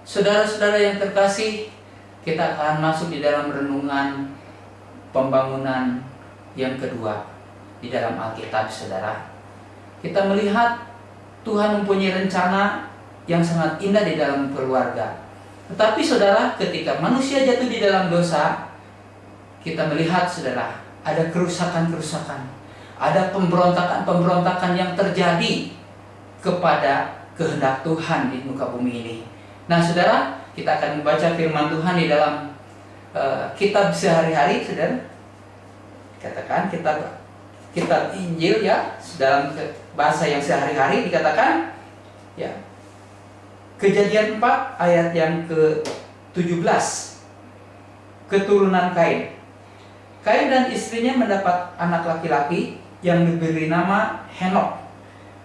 Saudara-saudara yang terkasih, kita akan masuk di dalam renungan pembangunan yang kedua di dalam Alkitab, saudara. Kita melihat Tuhan mempunyai rencana yang sangat indah di dalam keluarga. Tetapi saudara, ketika manusia jatuh di dalam dosa, kita melihat saudara, ada kerusakan-kerusakan, ada pemberontakan-pemberontakan yang terjadi kepada kehendak Tuhan di muka bumi ini. Nah saudara, kita akan membaca firman Tuhan di dalam kitab sehari-hari, saudara. Dikatakan kitab Injil ya, dalam bahasa yang sehari-hari dikatakan ya, Kejadian 4 ayat yang ke-17. Keturunan Kain. Kain dan istrinya mendapat anak laki-laki yang diberi nama Henok.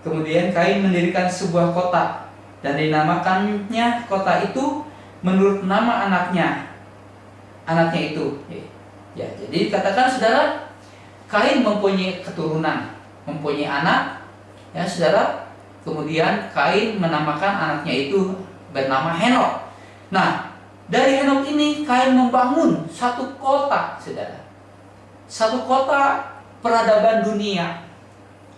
Kemudian Kain mendirikan sebuah kota dan dinamakannya kota itu menurut nama anaknya itu. Ya, jadi katakan saudara, Kain mempunyai keturunan, mempunyai anak, ya saudara. Kemudian Kain menamakan anaknya itu bernama Henok. Nah, dari Henok ini Kain membangun satu kota, saudara. Satu kota peradaban dunia,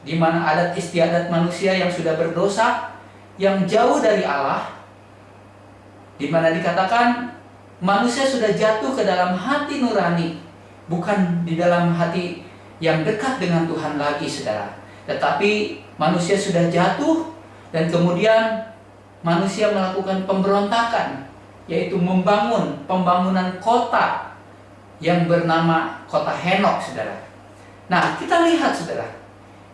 di mana adat istiadat manusia yang sudah berdosa, yang jauh dari Allah, di mana dikatakan manusia sudah jatuh ke dalam hati nurani, bukan di dalam hati yang dekat dengan Tuhan lagi, saudara. Tetapi manusia sudah jatuh, dan kemudian manusia melakukan pemberontakan, yaitu pembangunan kota yang bernama kota Henok, saudara. Nah, kita lihat saudara,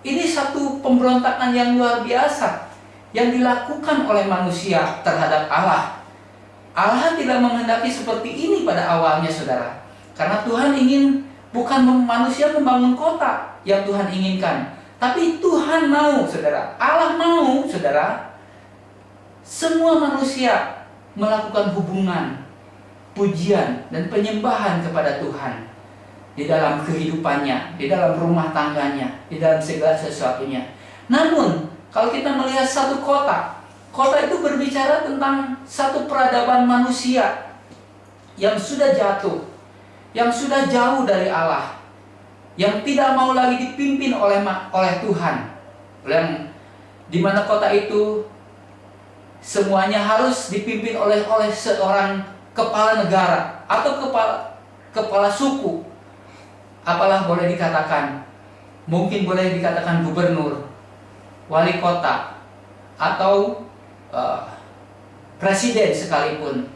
ini satu pemberontakan yang luar biasa yang dilakukan oleh manusia terhadap Allah. Allah tidak menghendaki seperti ini pada awalnya, saudara. Karena Tuhan ingin bukan manusia membangun kota yang Tuhan inginkan, tapi Tuhan mau, saudara. Allah mau, saudara, semua manusia melakukan hubungan, pujian, dan penyembahan kepada Tuhan di dalam kehidupannya, di dalam rumah tangganya, di dalam segala sesuatunya. Namun, kalau kita melihat satu kota itu berbicara tentang satu peradaban manusia yang sudah jatuh, yang sudah jauh dari Allah, yang tidak mau lagi dipimpin oleh Tuhan, yang dimana kota itu semuanya harus dipimpin oleh seorang kepala negara atau kepala suku. Apalah boleh dikatakan, mungkin boleh dikatakan gubernur, wali kota, atau presiden sekalipun.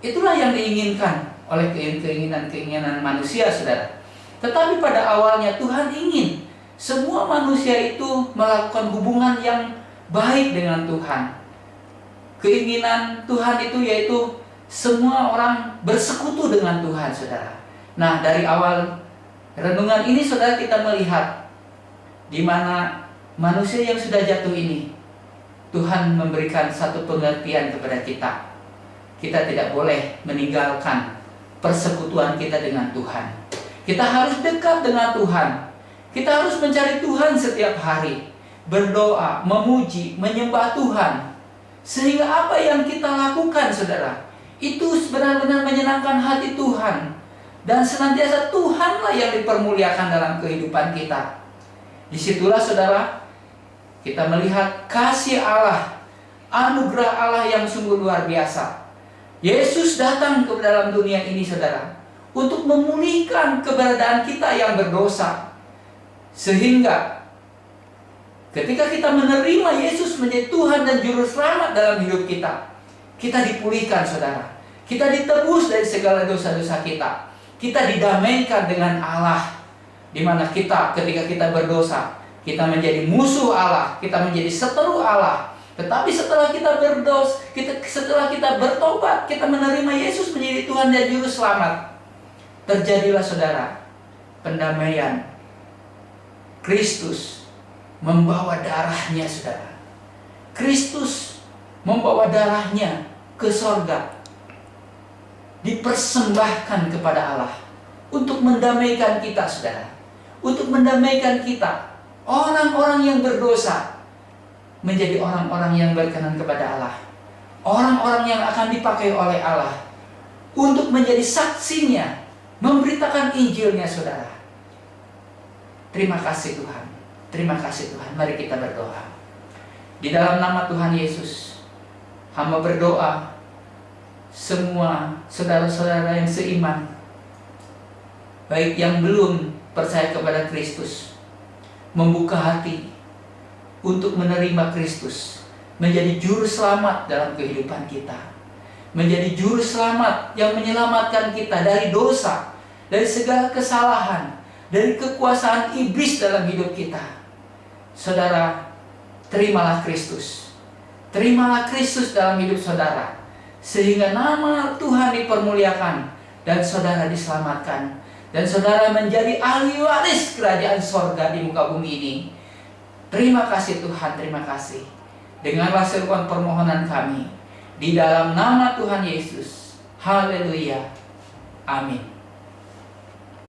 Itulah yang diinginkan oleh keinginan manusia, saudara. Tetapi pada awalnya Tuhan ingin semua manusia itu melakukan hubungan yang baik dengan Tuhan. Keinginan Tuhan itu yaitu semua orang bersekutu dengan Tuhan, saudara. Nah, dari awal renungan ini, saudara, kita melihat di mana manusia yang sudah jatuh ini, Tuhan memberikan satu pengertian kepada kita. Kita tidak boleh meninggalkan persekutuan kita dengan Tuhan. Kita harus dekat dengan Tuhan. Kita harus mencari Tuhan setiap hari, berdoa, memuji, menyembah Tuhan. Sehingga apa yang kita lakukan, saudara, itu benar-benar menyenangkan hati Tuhan. Dan senantiasa Tuhanlah yang dipermuliakan dalam kehidupan kita. Disitulah, saudara, kita melihat kasih Allah, anugerah Allah yang sungguh luar biasa. Yesus datang ke dalam dunia ini, saudara, untuk memulihkan keberadaan kita yang berdosa. Sehingga ketika kita menerima Yesus menjadi Tuhan dan Juru Selamat dalam hidup kita, kita dipulihkan, saudara. Kita ditebus dari segala dosa-dosa kita. Kita didamaikan dengan Allah, di mana ketika kita berdosa, kita menjadi musuh Allah, kita menjadi seteru Allah. Tetapi setelah kita setelah kita bertobat, kita menerima Yesus menjadi Tuhan dan Juru Selamat, terjadilah, saudara, pendamaian. Kristus membawa darahnya, saudara. Kristus membawa darahnya ke sorga, dipersembahkan kepada Allah untuk mendamaikan kita, saudara. Untuk mendamaikan kita, orang-orang yang berdosa, menjadi orang-orang yang berkenan kepada Allah. orang-orang yang akan dipakai oleh Allah untuk menjadi saksinya, memberitakan Injilnya, saudara. Terima kasih Tuhan. Terima kasih Tuhan. Mari kita berdoa. Di dalam nama Tuhan Yesus, hamba berdoa, semua saudara-saudara yang seiman, baik yang belum percaya kepada Kristus, membuka hati untuk menerima Kristus menjadi juru selamat dalam kehidupan kita, menjadi juru selamat yang menyelamatkan kita dari dosa, dari segala kesalahan, dari kekuasaan iblis dalam hidup kita. Saudara, terimalah Kristus. Terimalah Kristus dalam hidup saudara, sehingga nama Tuhan dipermuliakan dan saudara diselamatkan, dan saudara menjadi ahli waris kerajaan sorga di muka bumi ini. Terima kasih Tuhan, terima kasih. Dengarlah seruan permohonan kami di dalam nama Tuhan Yesus. Haleluya. Amin.